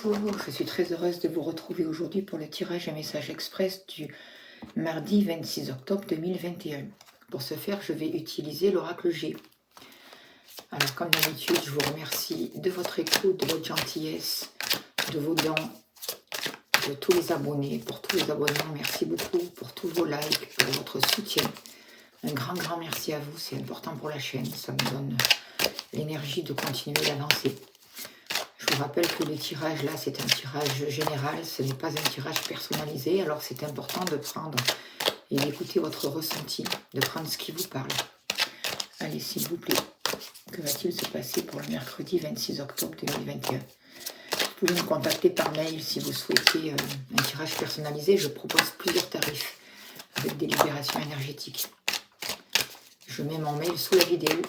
Bonjour, je suis très heureuse de vous retrouver aujourd'hui pour le tirage et message express du mardi 26 octobre 2021. Pour ce faire, je vais utiliser l'oracle G. Alors, comme d'habitude, je vous remercie de votre écoute, de votre gentillesse, de vos dons, de tous les abonnés, pour tous les abonnements. Merci beaucoup pour tous vos likes, pour votre soutien. Un grand merci à vous, c'est important pour la chaîne, ça me donne l'énergie de continuer d'avancer. Je vous rappelle que le tirage là, c'est un tirage général, ce n'est pas un tirage personnalisé, alors c'est important de prendre et d'écouter votre ressenti, de prendre ce qui vous parle. Allez, s'il vous plaît, que va-t-il se passer pour le mercredi 26 octobre 2021? Vous pouvez me contacter par mail si vous souhaitez un tirage personnalisé. Je propose plusieurs tarifs avec des libérations énergétiques. Je mets mon mail sous la vidéo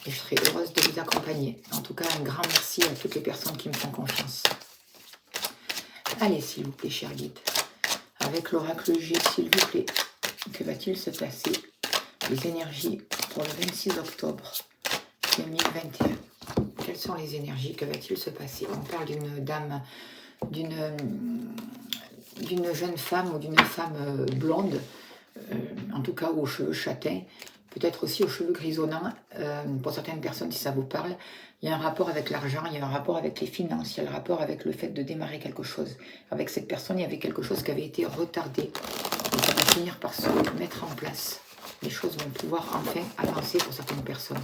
et je serai heureuse de vous accompagner. En tout cas, un grand merci à toutes les personnes qui me font confiance. Allez, s'il vous plaît, cher guide. Avec l'oracle G, s'il vous plaît, que va-t-il se passer? Les énergies pour le 26 octobre 2021. Quelles sont les énergies? Que va-t-il se passer? On parle d'une dame, d'une jeune femme ou d'une femme blonde, en tout cas aux cheveux châtains, peut-être aussi aux cheveux grisonnants, pour certaines personnes si ça vous parle. Il y a un rapport avec l'argent, il y a un rapport avec les finances, il y a le rapport avec le fait de démarrer quelque chose. Avec cette personne, il y avait quelque chose qui avait été retardé. Et ça va finir par se mettre en place. Les choses vont pouvoir enfin avancer pour certaines personnes.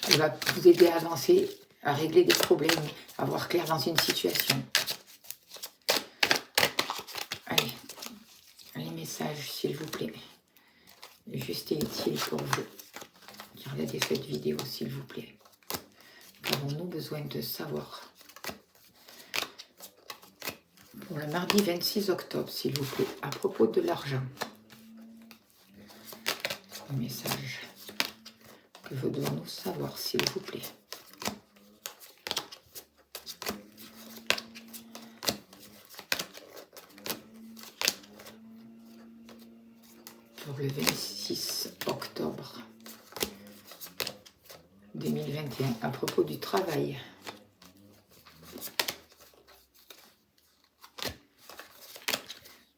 Elle va vous aider à avancer, à régler des problèmes, à voir clair dans une situation. Allez, les messages, s'il vous plaît. Juste et utile pour vous. Regardez cette vidéo, s'il vous plaît. Qu'avons-nous besoin de savoir? Pour le mardi 26 octobre, s'il vous plaît, à propos de l'argent. Un message. Que devons-nous savoir, s'il vous plaît? Pour le 26 octobre 2021, à propos du travail.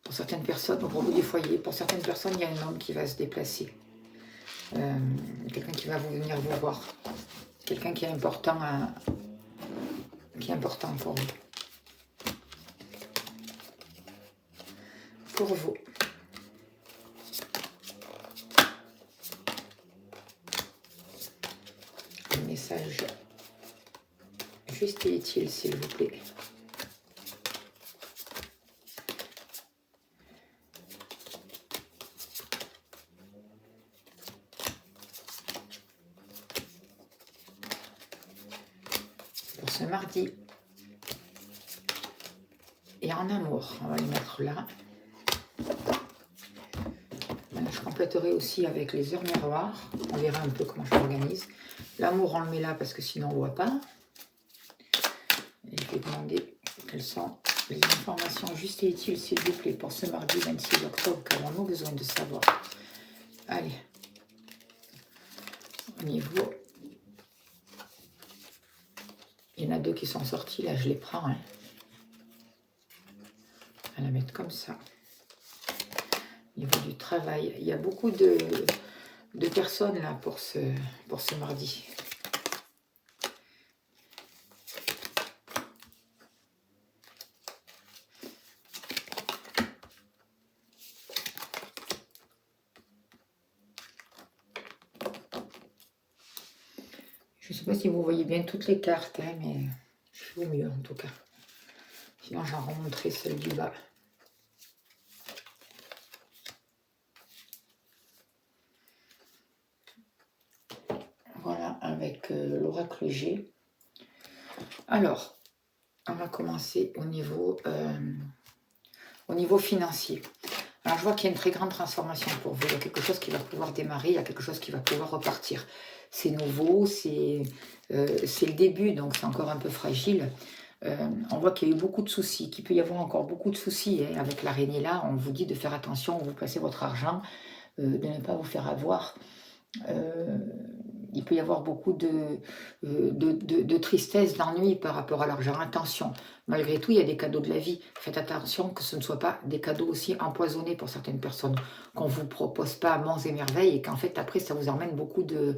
Pour certaines personnes, au propos du foyer, pour certaines personnes, il y a un homme qui va se déplacer. Quelqu'un qui va venir vous voir. Quelqu'un qui est important pour vous. Pour vous. Un message juste et utile, s'il vous plaît. Pour ce mardi. Et en amour, on va le mettre là. Je compléterai aussi avec les heures miroirs. On verra un peu comment je l'organise. L'amour, on le met là parce que sinon on ne voit pas. Et je vais demander quelles sont les informations justes et utiles, s'il vous plaît, pour ce mardi 26 octobre, qu'avons-nous besoin de savoir? Allez. Au niveau... Il y en a deux qui sont sortis, là je les prends. Hein. On va la mettre comme ça. Au niveau du travail, il y a beaucoup de personnes là pour ce mardi. Je ne sais pas si vous voyez bien toutes les cartes, hein, mais je fais au mieux en tout cas. Sinon j'en remonterai celle du bas. Voilà, avec l'oracle G. Alors, on va commencer au niveau financier. Alors, je vois qu'il y a une très grande transformation pour vous. Il y a quelque chose qui va pouvoir démarrer, il y a quelque chose qui va pouvoir repartir. C'est nouveau, c'est le début, donc c'est encore un peu fragile. On voit qu'il y a eu beaucoup de soucis, qu'il peut y avoir encore beaucoup de soucis. Hein. Avec l'araignée là, on vous dit de faire attention où vous placez votre argent, de ne pas vous faire avoir. il peut y avoir beaucoup de tristesse, d'ennui par rapport à l'argent. Attention, malgré tout, il y a des cadeaux de la vie. Faites attention que ce ne soit pas des cadeaux aussi empoisonnés pour certaines personnes, qu'on ne vous propose pas monts et merveilles et qu'en fait, après, ça vous emmène beaucoup de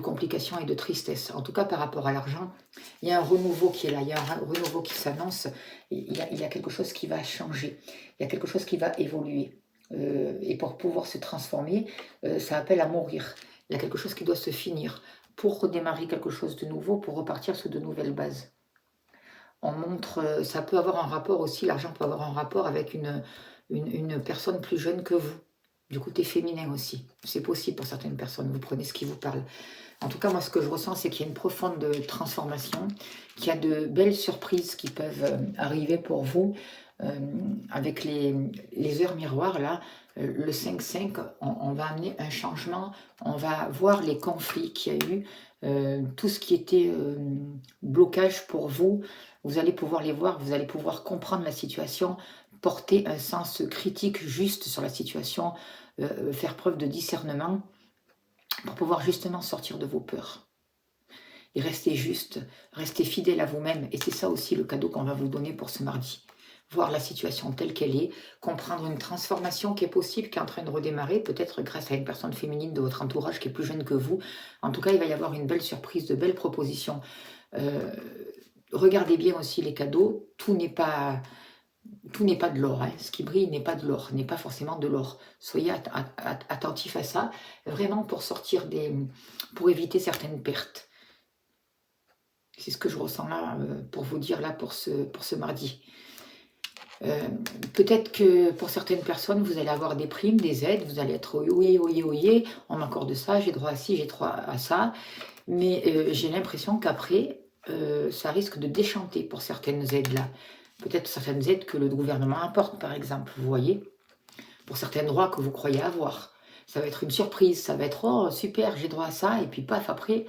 complications et de tristesse. En tout cas, par rapport à l'argent, il y a un renouveau qui est là, il y a un renouveau qui s'annonce, il y a quelque chose qui va changer, il y a quelque chose qui va évoluer. Et pour pouvoir se transformer, ça appelle à mourir. Il y a quelque chose qui doit se finir pour redémarrer quelque chose de nouveau, pour repartir sur de nouvelles bases. On montre, ça peut avoir un rapport aussi, l'argent peut avoir un rapport avec une personne plus jeune que vous, du côté féminin aussi. C'est possible pour certaines personnes, vous prenez ce qui vous parle. En tout cas, moi, ce que je ressens, c'est qu'il y a une profonde transformation, qu'il y a de belles surprises qui peuvent arriver pour vous avec les heures miroirs, là. Le 5-5, on va amener un changement, on va voir les conflits qu'il y a eu, tout ce qui était blocage pour vous, vous allez pouvoir les voir, vous allez pouvoir comprendre la situation, porter un sens critique juste sur la situation, faire preuve de discernement, pour pouvoir justement sortir de vos peurs. Et rester juste, rester fidèle à vous-même. Et c'est ça aussi le cadeau qu'on va vous donner pour ce mardi. Voir la situation telle qu'elle est, comprendre une transformation qui est possible, qui est en train de redémarrer, peut-être grâce à une personne féminine de votre entourage qui est plus jeune que vous. En tout cas, il va y avoir une belle surprise, de belles propositions. Regardez bien aussi les cadeaux. Tout n'est pas de l'or. Hein. Ce qui brille n'est pas de l'or, n'est pas forcément de l'or. Soyez attentifs à ça, vraiment pour sortir pour éviter certaines pertes. C'est ce que je ressens là, pour vous dire là, pour ce mardi. Peut-être que pour certaines personnes, vous allez avoir des primes, des aides, vous allez être oyez, on m'accorde ça, j'ai droit à ci, j'ai droit à ça. Mais j'ai l'impression qu'après, ça risque de déchanter pour certaines aides-là. Peut-être certaines aides que le gouvernement apporte, par exemple, vous voyez, pour certains droits que vous croyez avoir. Ça va être une surprise, ça va être « Oh, super, j'ai droit à ça », et puis paf, après,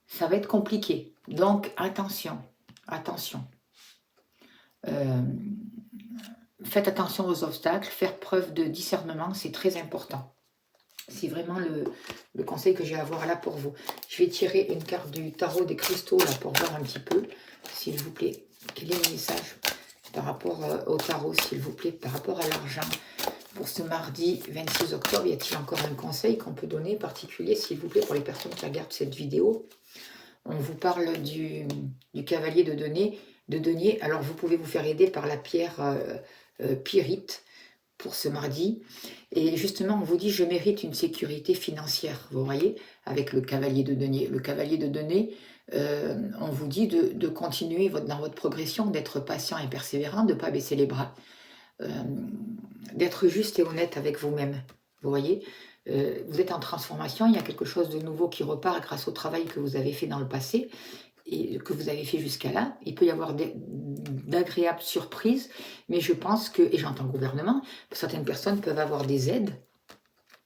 ça va être compliqué. Donc, attention, attention. Faites attention aux obstacles, faire preuve de discernement, c'est très important. C'est vraiment le conseil que j'ai à avoir là pour vous. Je vais tirer une carte du tarot des cristaux là pour voir un petit peu, s'il vous plaît, quel est le message par rapport au tarot, s'il vous plaît, par rapport à l'argent. Pour ce mardi 26 octobre, y a-t-il encore un conseil qu'on peut donner particulier, s'il vous plaît, pour les personnes qui regardent cette vidéo? On vous parle du cavalier de denier. Alors, vous pouvez vous faire aider par la pierre pyrite pour ce mardi. Et justement, on vous dit, je mérite une sécurité financière, vous voyez, avec le cavalier de denier. Le cavalier de denier, on vous dit de continuer dans votre progression, d'être patient et persévérant, de ne pas baisser les bras, d'être juste et honnête avec vous-même, vous voyez. Vous êtes en transformation, il y a quelque chose de nouveau qui repart grâce au travail que vous avez fait dans le passé et que vous avez fait jusqu'à là. Il peut y avoir d'agréables surprises, mais je pense que, et j'entends le gouvernement, certaines personnes peuvent avoir des aides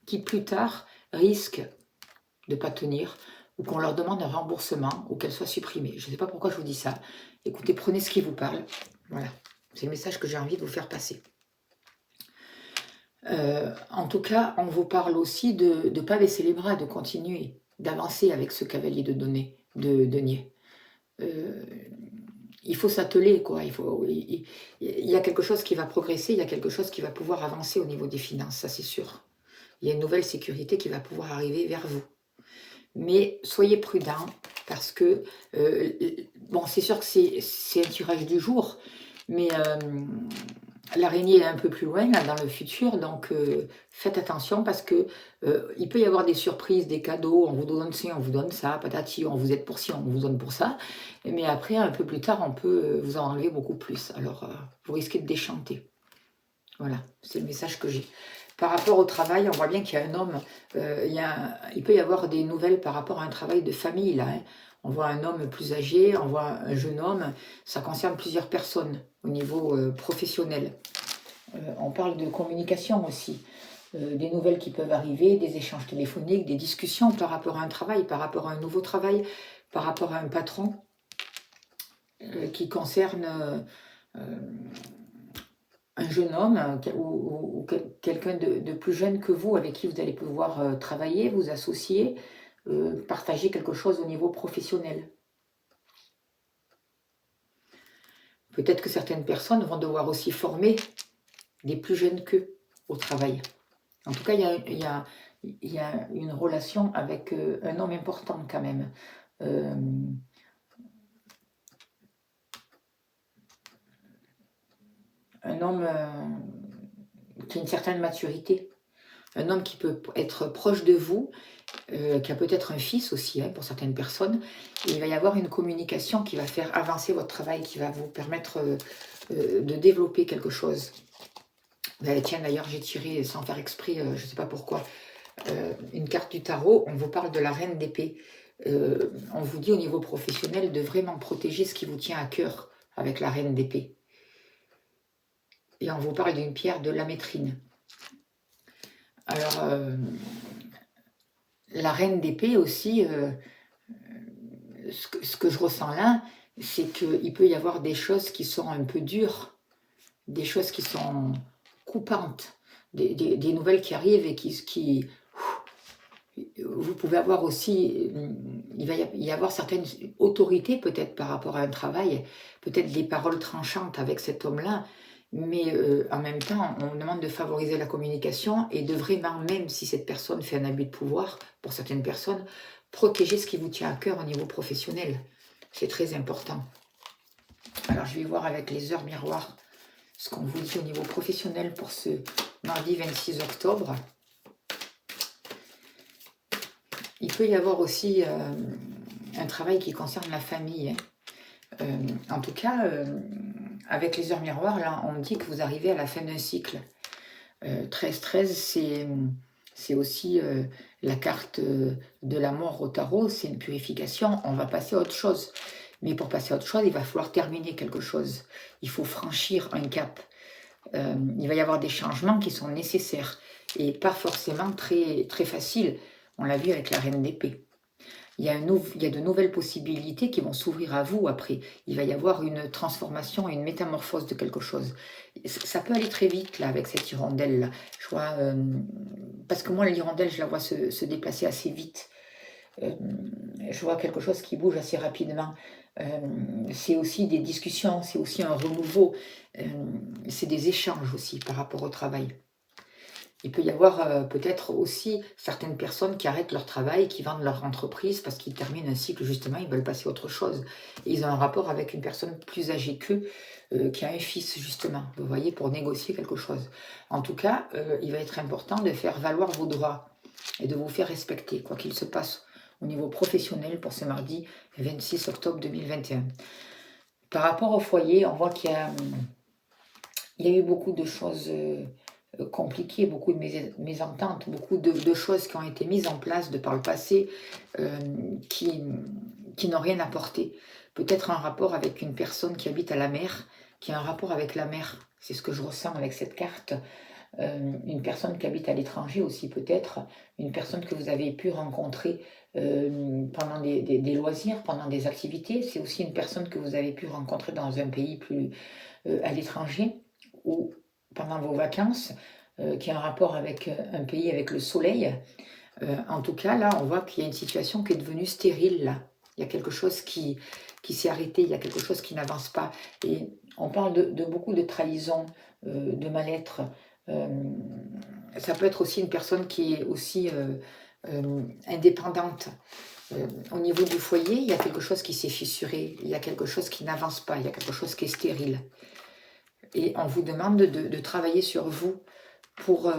qui plus tard risquent de ne pas tenir, ou qu'on leur demande un remboursement, ou qu'elles soient supprimées. Je ne sais pas pourquoi je vous dis ça. Écoutez, prenez ce qui vous parle. Voilà, c'est le message que j'ai envie de vous faire passer. En tout cas, on vous parle aussi de ne pas baisser les bras, de continuer, d'avancer avec ce cavalier de denier. Il faut s'atteler, quoi. Il y a quelque chose qui va progresser, il y a quelque chose qui va pouvoir avancer au niveau des finances, ça c'est sûr. Il y a une nouvelle sécurité qui va pouvoir arriver vers vous. Mais soyez prudents, parce que, bon, c'est sûr que c'est un tirage du jour, mais l'araignée est un peu plus loin, là, dans le futur, donc faites attention, parce que il peut y avoir des surprises, des cadeaux, on vous donne ci, on vous donne ça, patati, on vous aide pour ci, on vous donne pour ça, mais après, un peu plus tard, on peut vous en enlever beaucoup plus, alors vous risquez de déchanter. Voilà, c'est le message que j'ai. Par rapport au travail, on voit bien qu'il y a un homme, il peut y avoir des nouvelles par rapport à un travail de famille, là. Hein. On voit un homme plus âgé, on voit un jeune homme, ça concerne plusieurs personnes au niveau professionnel. On parle de communication aussi, des nouvelles qui peuvent arriver, des échanges téléphoniques, des discussions par rapport à un travail, par rapport à un nouveau travail, par rapport à un patron qui concerne un jeune homme ou quelqu'un de plus jeune que vous avec qui vous allez pouvoir travailler, vous associer, partager quelque chose au niveau professionnel. Peut-être que certaines personnes vont devoir aussi former des plus jeunes qu'eux au travail. En tout cas, il y a une relation avec un homme important quand même. Euh, un homme qui a une certaine maturité. Un homme qui peut être proche de vous, qui a peut-être un fils aussi, hein, pour certaines personnes. Et il va y avoir une communication qui va faire avancer votre travail, qui va vous permettre de développer quelque chose. Tiens, d'ailleurs, j'ai tiré, sans faire exprès, je ne sais pas pourquoi, une carte du tarot. On vous parle de la reine d'épée. On vous dit au niveau professionnel de vraiment protéger ce qui vous tient à cœur avec la reine d'épée. Et on vous parle d'une pierre de l'amétrine. Alors, la reine d'épée aussi, ce que je ressens là, c'est qu'il peut y avoir des choses qui sont un peu dures, des choses qui sont coupantes, des nouvelles qui arrivent et qui vous pouvez avoir aussi, il va y avoir certaines autorités peut-être par rapport à un travail, peut-être des paroles tranchantes avec cet homme-là, mais en même temps, on demande de favoriser la communication et de vraiment, même si cette personne fait un abus de pouvoir, pour certaines personnes, protéger ce qui vous tient à cœur au niveau professionnel. C'est très important. Alors, je vais voir avec les heures miroirs ce qu'on vous dit au niveau professionnel pour ce mardi 26 octobre. Il peut y avoir aussi un travail qui concerne la famille. En tout cas, avec les heures miroirs, là, on dit que vous arrivez à la fin d'un cycle. 13-13, c'est aussi la carte de la mort au tarot, c'est une purification, on va passer à autre chose. Mais pour passer à autre chose, il va falloir terminer quelque chose. Il faut franchir un cap. Il va y avoir des changements qui sont nécessaires et pas forcément très, très faciles. On l'a vu avec la reine d'épée. Il y a de nouvelles possibilités qui vont s'ouvrir à vous après. Il va y avoir une transformation, une métamorphose de quelque chose. Ça peut aller très vite là avec cette hirondelle-là. Je vois, parce que moi, l'hirondelle, je la vois se déplacer assez vite. Je vois quelque chose qui bouge assez rapidement. C'est aussi des discussions, c'est aussi un renouveau. C'est des échanges aussi par rapport au travail. Il peut y avoir peut-être aussi certaines personnes qui arrêtent leur travail, qui vendent leur entreprise parce qu'ils terminent un cycle, justement, ils veulent passer à autre chose. Et ils ont un rapport avec une personne plus âgée qu'eux, qui a un fils, justement, vous voyez, pour négocier quelque chose. En tout cas, il va être important de faire valoir vos droits et de vous faire respecter, quoi qu'il se passe au niveau professionnel pour ce mardi 26 octobre 2021. Par rapport au foyer, on voit qu'il y a eu beaucoup de choses compliquées, beaucoup de mésententes, beaucoup de choses qui ont été mises en place de par le passé qui n'ont rien apporté. Peut-être un rapport avec une personne qui habite à la mer, qui a un rapport avec la mer. C'est ce que je ressens avec cette carte. Une personne qui habite à l'étranger aussi peut-être, une personne que vous avez pu rencontrer pendant des loisirs, pendant des activités. C'est aussi une personne que vous avez pu rencontrer dans un pays plus à l'étranger ou pendant vos vacances, qui a un rapport avec un pays avec le soleil. En tout cas, là, on voit qu'il y a une situation qui est devenue stérile, là. Il y a quelque chose qui s'est arrêté, il y a quelque chose qui n'avance pas. Et on parle de beaucoup de trahison, de mal-être. Ça peut être aussi une personne qui est aussi indépendante. Au niveau du foyer, il y a quelque chose qui s'est fissuré, il y a quelque chose qui n'avance pas, il y a quelque chose qui est stérile. Et on vous demande de travailler sur vous pour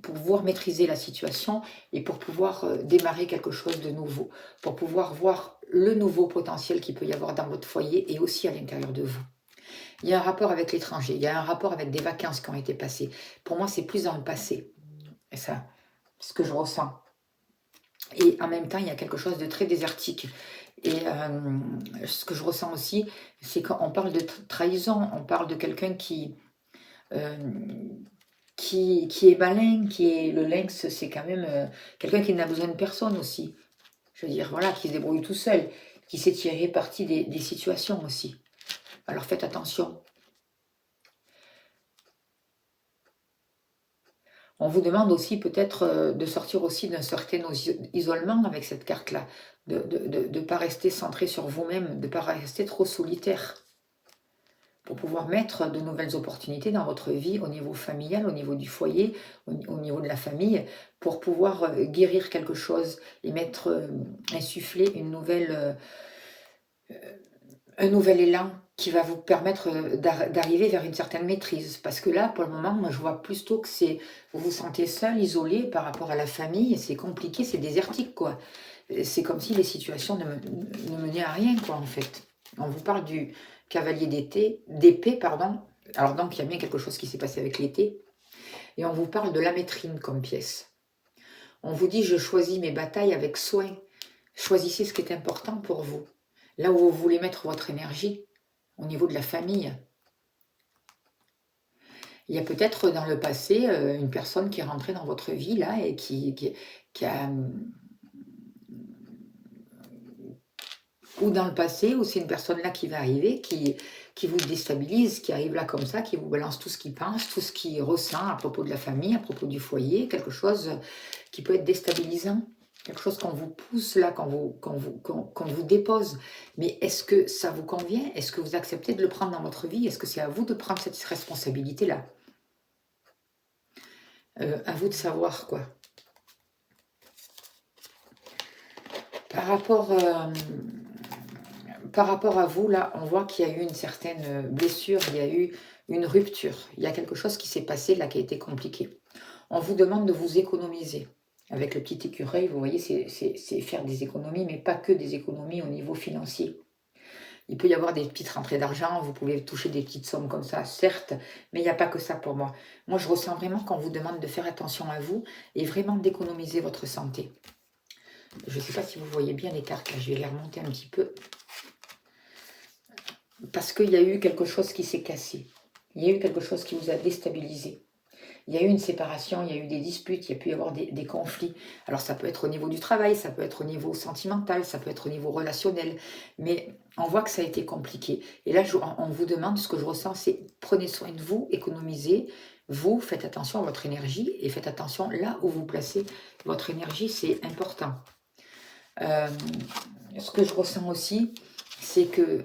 pouvoir maîtriser la situation et pour pouvoir démarrer quelque chose de nouveau, pour pouvoir voir le nouveau potentiel qu'il peut y avoir dans votre foyer et aussi à l'intérieur de vous. Il y a un rapport avec l'étranger, il y a un rapport avec des vacances qui ont été passées. Pour moi, c'est plus dans le passé. Et ça, c'est ce que je ressens. Et en même temps, il y a quelque chose de très désertique. Et ce que je ressens aussi, c'est qu'on parle de trahison, on parle de quelqu'un euh, qui est malin, qui est le lynx, c'est quand même quelqu'un qui n'a besoin de personne aussi. Je veux dire, voilà, qui se débrouille tout seul, qui sait tirer parti des situations aussi. Alors faites attention. On vous demande aussi peut-être de sortir aussi d'un certain isolement avec cette carte-là, de ne pas rester centré sur vous-même, de ne pas rester trop solitaire, pour pouvoir mettre de nouvelles opportunités dans votre vie au niveau familial, au niveau du foyer, au niveau de la famille, pour pouvoir guérir quelque chose et mettre, insuffler un nouvel élan qui va vous permettre d'arriver vers une certaine maîtrise. Parce que là, pour le moment, moi, je vois plutôt que vous vous sentez seul, isolé par rapport à la famille, et c'est compliqué, c'est désertique, quoi. C'est comme si les situations ne menaient à rien, quoi, en fait. On vous parle du cavalier d'épée, pardon. Alors donc, il y a bien quelque chose qui s'est passé avec l'été. Et on vous parle de l'amétrine comme pièce. On vous dit, je choisis mes batailles avec soin. Choisissez ce qui est important pour vous. Là où vous voulez mettre votre énergie, au niveau de la famille. Il y a peut-être dans le passé une personne qui est rentrée dans votre vie là et qui a... Ou dans le passé, ou c'est une personne là qui va arriver, qui vous déstabilise, qui arrive là comme ça, qui vous balance tout ce qu'il pense, tout ce qu'il ressent à propos de la famille, à propos du foyer, quelque chose qui peut être déstabilisant. Quelque chose qu'on vous pousse là, qu'on vous dépose. Mais est-ce que ça vous convient? Est-ce que vous acceptez de le prendre dans votre vie? Est-ce que c'est à vous de prendre cette responsabilité-là? À vous de savoir, quoi. Par rapport à vous, là, on voit qu'il y a eu une certaine blessure, il y a eu une rupture. Il y a quelque chose qui s'est passé là qui a été compliqué. On vous demande de vous économiser. Avec le petit écureuil, vous voyez, c'est faire des économies, mais pas que des économies au niveau financier. Il peut y avoir des petites rentrées d'argent, vous pouvez toucher des petites sommes comme ça, certes, mais il n'y a pas que ça pour moi. Moi, je ressens vraiment qu'on vous demande de faire attention à vous et vraiment d'économiser votre santé. Je ne sais pas si vous voyez bien les cartes, là, je vais les remonter un petit peu. Parce qu'il y a eu quelque chose qui s'est cassé. Il y a eu quelque chose qui vous a déstabilisé. Il y a eu une séparation, il y a eu des disputes, il y a pu y avoir des conflits. Alors ça peut être au niveau du travail, ça peut être au niveau sentimental, ça peut être au niveau relationnel. Mais on voit que ça a été compliqué. Et là, on vous demande, ce que je ressens, c'est prenez soin de vous, économisez. Vous, faites attention à votre énergie et faites attention là où vous placez votre énergie, c'est important. Ce que je ressens aussi, c'est que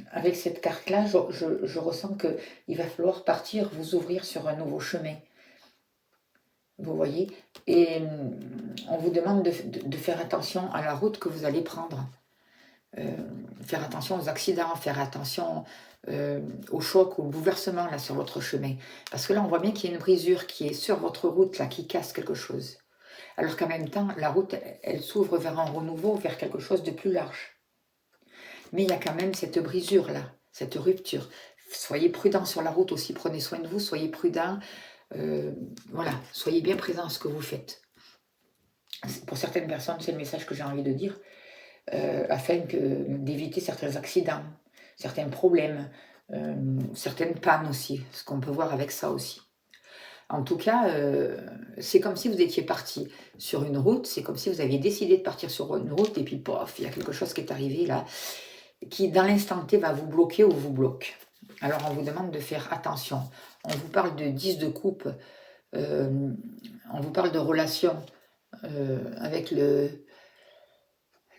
avec cette carte-là, je ressens qu'il va falloir partir, vous ouvrir sur un nouveau chemin. Vous voyez? Et on vous demande de faire attention à la route que vous allez prendre. Faire attention aux accidents, faire attention au choc, au bouleversement là, sur votre chemin. Parce que là, on voit bien qu'il y a une brisure qui est sur votre route, là, qui casse quelque chose. Alors qu'en même temps, la route, elle s'ouvre vers un renouveau, vers quelque chose de plus large. Mais il y a quand même cette brisure-là, cette rupture. Soyez prudents sur la route aussi, prenez soin de vous, soyez prudents. Voilà, soyez bien présents à ce que vous faites. Pour certaines personnes, c'est le message que j'ai envie de dire, afin d'éviter certains accidents, certains problèmes, certaines pannes aussi, ce qu'on peut voir avec ça aussi. En tout cas, c'est comme si vous étiez parti sur une route, c'est comme si vous aviez décidé de partir sur une route et puis pof, il y a quelque chose qui est arrivé là, qui dans l'instant T va vous bloquer ou vous bloque. Alors on vous demande de faire attention. On vous parle de 10 de coupe, on vous parle de relations avec le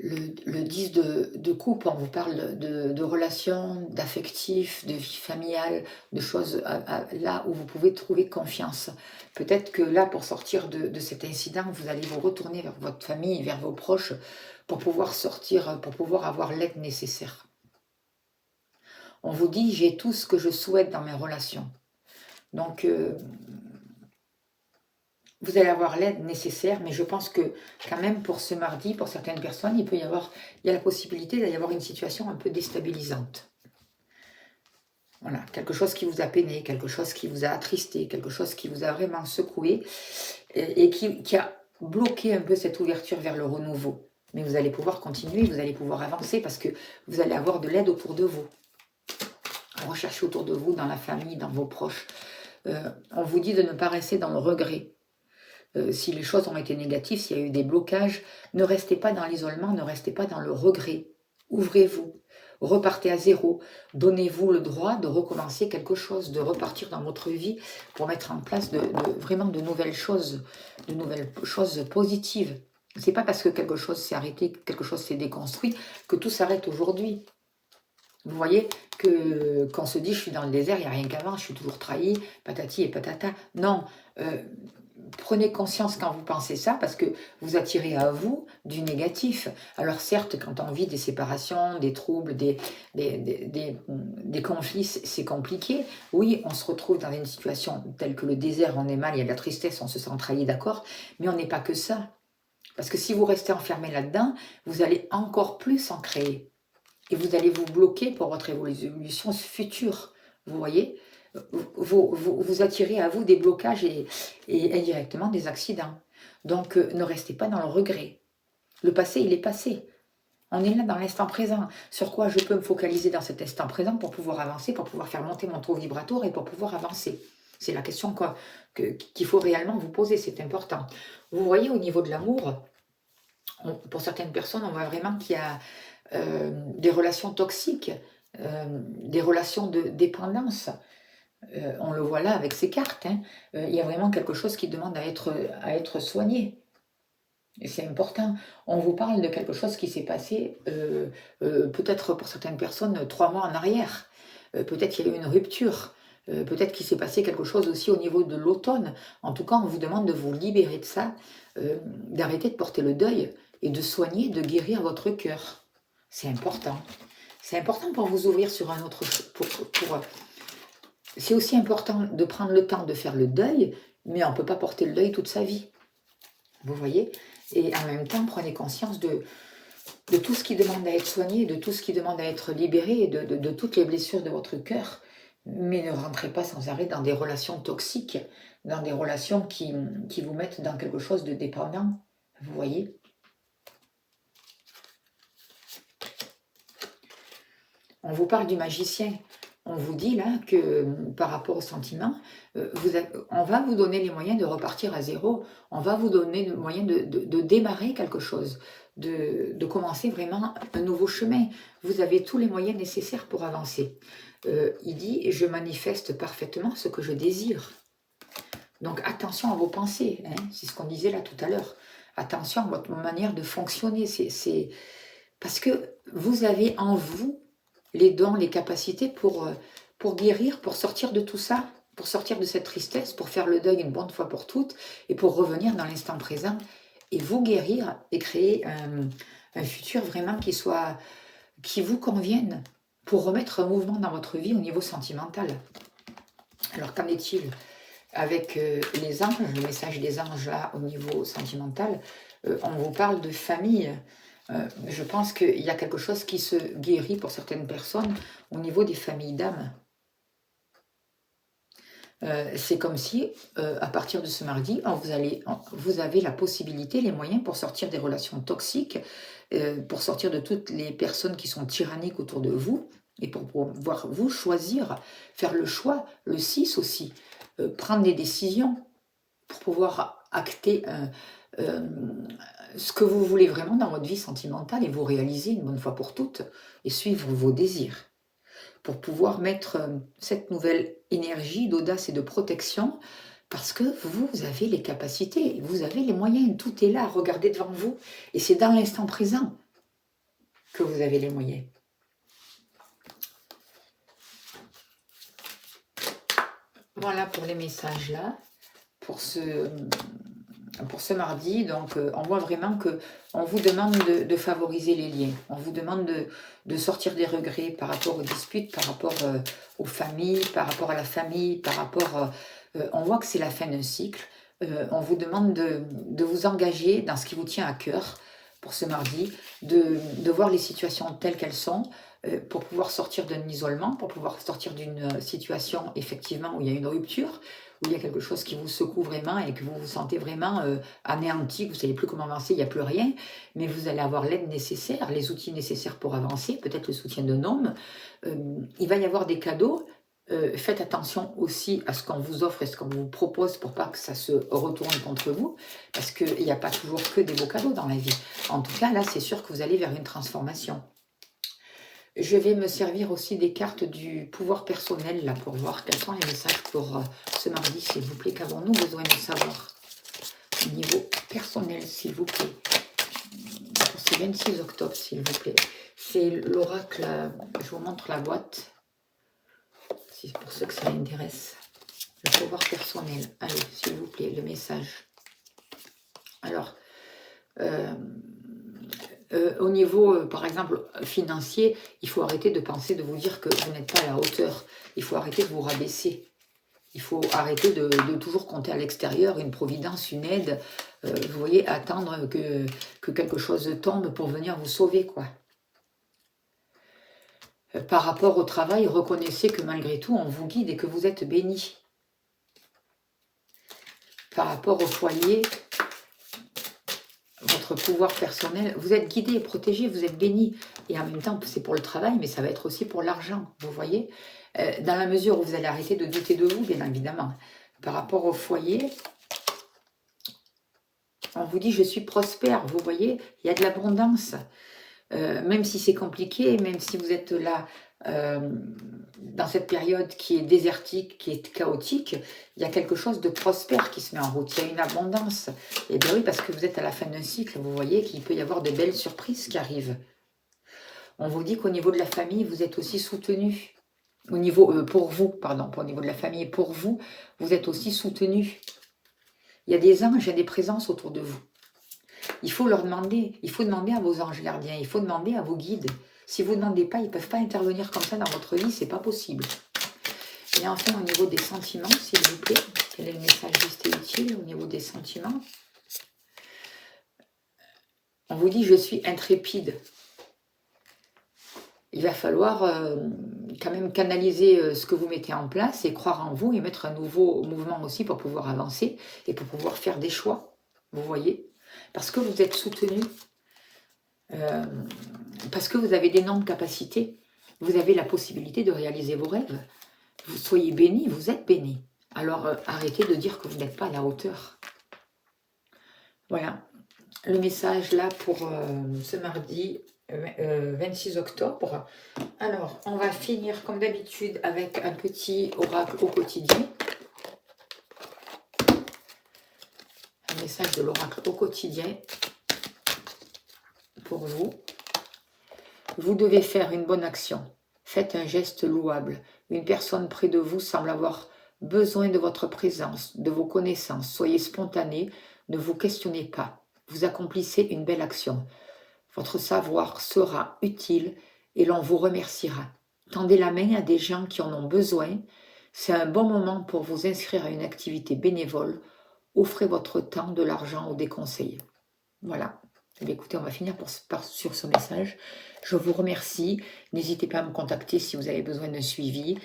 10 de coupe, on vous parle de relations, d'affectifs, de vie familiale, de choses là où vous pouvez trouver confiance. Peut-être que là, pour sortir de cet incident, vous allez vous retourner vers votre famille, vers vos proches, pour pouvoir sortir, pour pouvoir avoir l'aide nécessaire. On vous dit, j'ai tout ce que je souhaite dans mes relations. Donc, vous allez avoir l'aide nécessaire, mais je pense que quand même pour ce mardi, pour certaines personnes, il y a la possibilité d'y avoir une situation un peu déstabilisante. Voilà, quelque chose qui vous a peiné, quelque chose qui vous a attristé, quelque chose qui vous a vraiment secoué et qui a bloqué un peu cette ouverture vers le renouveau. Mais vous allez pouvoir continuer, vous allez pouvoir avancer parce que vous allez avoir de l'aide autour de vous. Recherchez autour de vous, dans la famille, dans vos proches. On vous dit de ne pas rester dans le regret. Si les choses ont été négatives, s'il y a eu des blocages, ne restez pas dans l'isolement, ne restez pas dans le regret. Ouvrez-vous. repartez à zéro. Donnez-vous le droit de recommencer quelque chose, de repartir dans votre vie pour mettre en place vraiment de nouvelles choses positives. C'est pas parce que quelque chose s'est arrêté, que quelque chose s'est déconstruit, que tout s'arrête aujourd'hui. Vous voyez qu'on se dit, je suis dans le désert, il n'y a rien qu'avant, je suis toujours trahi, patati et patata. Non, prenez conscience quand vous pensez ça, parce que vous attirez à vous du négatif. Alors certes, quand on vit des séparations, des troubles, des conflits, c'est compliqué. Oui, on se retrouve dans une situation telle que le désert, on est mal, il y a de la tristesse, on se sent trahi, d'accord, mais on n'est pas que ça. Parce que si vous restez enfermé là-dedans, vous allez encore plus en créer. Et vous allez vous bloquer pour votre évolution future. Vous voyez, vous attirez à vous des blocages et indirectement des accidents. Donc, ne restez pas dans le regret. Le passé, il est passé. On est là dans l'instant présent. Sur quoi je peux me focaliser dans cet instant présent pour pouvoir avancer, pour pouvoir faire monter mon taux vibratoire et pour pouvoir avancer. C'est la question qu'il faut réellement vous poser, c'est important. Vous voyez, au niveau de l'amour, pour certaines personnes, on voit vraiment qu'il y a des relations toxiques, des relations de dépendance. On le voit là avec ces cartes. Hein. Il y a vraiment quelque chose qui demande à être soigné. Et c'est important. On vous parle de quelque chose qui s'est passé, peut-être pour certaines personnes, 3 mois en arrière. Peut-être qu'il y a eu une rupture. Peut-être qu'il s'est passé quelque chose aussi au niveau de l'automne. En tout cas, on vous demande de vous libérer de ça, d'arrêter de porter le deuil et de soigner, de guérir votre cœur. C'est important. C'est important pour vous ouvrir sur un autre... C'est aussi important de prendre le temps de faire le deuil, mais on ne peut pas porter le deuil toute sa vie. Vous voyez? Et en même temps, prenez conscience de tout ce qui demande à être soigné, de tout ce qui demande à être libéré, de toutes les blessures de votre cœur. Mais ne rentrez pas sans arrêt dans des relations toxiques, dans des relations qui vous mettent dans quelque chose de dépendant. Vous voyez? On vous parle du magicien. On vous dit là que par rapport aux sentiments, on va vous donner les moyens de repartir à zéro. On va vous donner le moyen de démarrer quelque chose, de commencer vraiment un nouveau chemin. Vous avez tous les moyens nécessaires pour avancer. Il dit, je manifeste parfaitement ce que je désire. Donc attention à vos pensées, hein, c'est ce qu'on disait là tout à l'heure. Attention à votre manière de fonctionner. C'est parce que vous avez en vous les dons, les capacités pour guérir, pour sortir de tout ça, pour sortir de cette tristesse, pour faire le deuil une bonne fois pour toutes et pour revenir dans l'instant présent et vous guérir et créer un futur vraiment qui vous convienne pour remettre un mouvement dans votre vie au niveau sentimental. Alors qu'en est-il avec les anges, le message des anges là au niveau sentimental? On vous parle de famille. Je pense qu'il y a quelque chose qui se guérit pour certaines personnes au niveau des familles d'âme. C'est comme si, à partir de ce mardi, vous avez la possibilité, les moyens pour sortir des relations toxiques, pour sortir de toutes les personnes qui sont tyranniques autour de vous, et pour pouvoir vous choisir, faire le choix, le 6 aussi, prendre des décisions pour pouvoir acter ce que vous voulez vraiment dans votre vie sentimentale et vous réaliser une bonne fois pour toutes et suivre vos désirs pour pouvoir mettre cette nouvelle énergie d'audace et de protection parce que vous avez les capacités, vous avez les moyens, tout est là, regardez devant vous et c'est dans l'instant présent que vous avez les moyens. Voilà pour les messages là, pour ce mardi. Donc on voit vraiment qu'on vous demande de favoriser les liens, on vous demande de sortir des regrets par rapport aux disputes, par rapport aux familles, par rapport à la famille, par rapport... on voit que c'est la fin d'un cycle, on vous demande de vous engager dans ce qui vous tient à cœur pour ce mardi, de voir les situations telles qu'elles sont, pour pouvoir sortir d'un isolement, pour pouvoir sortir d'une situation effectivement où il y a une rupture, où il y a quelque chose qui vous secoue vraiment et que vous vous sentez vraiment anéanti, que vous ne savez plus comment avancer, il n'y a plus rien, mais vous allez avoir l'aide nécessaire, les outils nécessaires pour avancer, peut-être le soutien d'un homme. Il va y avoir des cadeaux. Faites attention aussi à ce qu'on vous offre et ce qu'on vous propose pour pas que ça se retourne contre vous, parce qu'il n'y a pas toujours que des beaux cadeaux dans la vie. En tout cas, là, c'est sûr que vous allez vers une transformation. Je vais me servir aussi des cartes du pouvoir personnel, là, pour voir quels sont les messages pour ce mardi, s'il vous plaît. Qu'avons-nous besoin de savoir au niveau personnel, s'il vous plaît, pour ce 26 octobre, s'il vous plaît. C'est l'oracle, je vous montre la boîte, si pour ceux que ça intéresse. Le pouvoir personnel. Allez, s'il vous plaît, le message. Alors, au niveau, par exemple, financier, il faut arrêter de penser, de vous dire que vous n'êtes pas à la hauteur. Il faut arrêter de vous rabaisser. Il faut arrêter de toujours compter à l'extérieur une providence, une aide. Vous voyez, attendre que quelque chose tombe pour venir vous sauver, quoi. Par rapport au travail, reconnaissez que malgré tout, on vous guide et que vous êtes béni. Par rapport au foyer, votre pouvoir personnel, vous êtes guidé, protégé, vous êtes béni. Et en même temps, c'est pour le travail, mais ça va être aussi pour l'argent, vous voyez. Dans la mesure où vous allez arrêter de douter de vous, bien évidemment. Par rapport au foyer, on vous dit, je suis prospère, vous voyez, il y a de l'abondance. Même si c'est compliqué, même si vous êtes là dans cette période qui est désertique, qui est chaotique, il y a quelque chose de prospère qui se met en route, il y a une abondance. Et bien oui, parce que vous êtes à la fin d'un cycle, vous voyez qu'il peut y avoir de belles surprises qui arrivent. On vous dit qu'au niveau de la famille, vous êtes aussi soutenu. Au niveau, pour vous, pardon, pas au niveau de la famille, pour vous, vous êtes aussi soutenu. Il y a des anges, il y a des présences autour de vous. Il faut leur demander, il faut demander à vos anges gardiens, il faut demander à vos guides. Si vous ne demandez pas, ils ne peuvent pas intervenir comme ça dans votre vie, c'est pas possible. Et enfin, au niveau des sentiments, s'il vous plaît, quel est le message juste et utile au niveau des sentiments? On vous dit, je suis intrépide. Il va falloir quand même canaliser ce que vous mettez en place et croire en vous et mettre un nouveau mouvement aussi pour pouvoir avancer et pour pouvoir faire des choix, vous voyez? Parce que vous êtes soutenu, parce que vous avez d'énormes capacités, vous avez la possibilité de réaliser vos rêves. Vous soyez bénis, vous êtes bénis. Alors arrêtez de dire que vous n'êtes pas à la hauteur. Voilà, le message là pour ce mardi 26 octobre. Alors, on va finir comme d'habitude avec un petit oracle au quotidien. Un message de l'oracle au quotidien pour vous. Vous devez faire une bonne action. Faites un geste louable. Une personne près de vous semble avoir besoin de votre présence, de vos connaissances. Soyez spontané, ne vous questionnez pas. Vous accomplissez une belle action. Votre savoir sera utile et l'on vous remerciera. Tendez la main à des gens qui en ont besoin. C'est un bon moment pour vous inscrire à une activité bénévole. Offrez votre temps, de l'argent ou des conseils. Voilà. Eh bien, écoutez, on va finir sur ce message. Je vous remercie. N'hésitez pas à me contacter si vous avez besoin d'un suivi,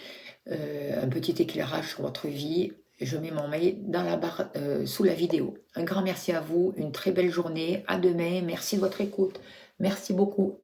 un petit éclairage sur votre vie. Je mets mon mail dans la barre sous la vidéo. Un grand merci à vous, une très belle journée. À demain. Merci de votre écoute. Merci beaucoup.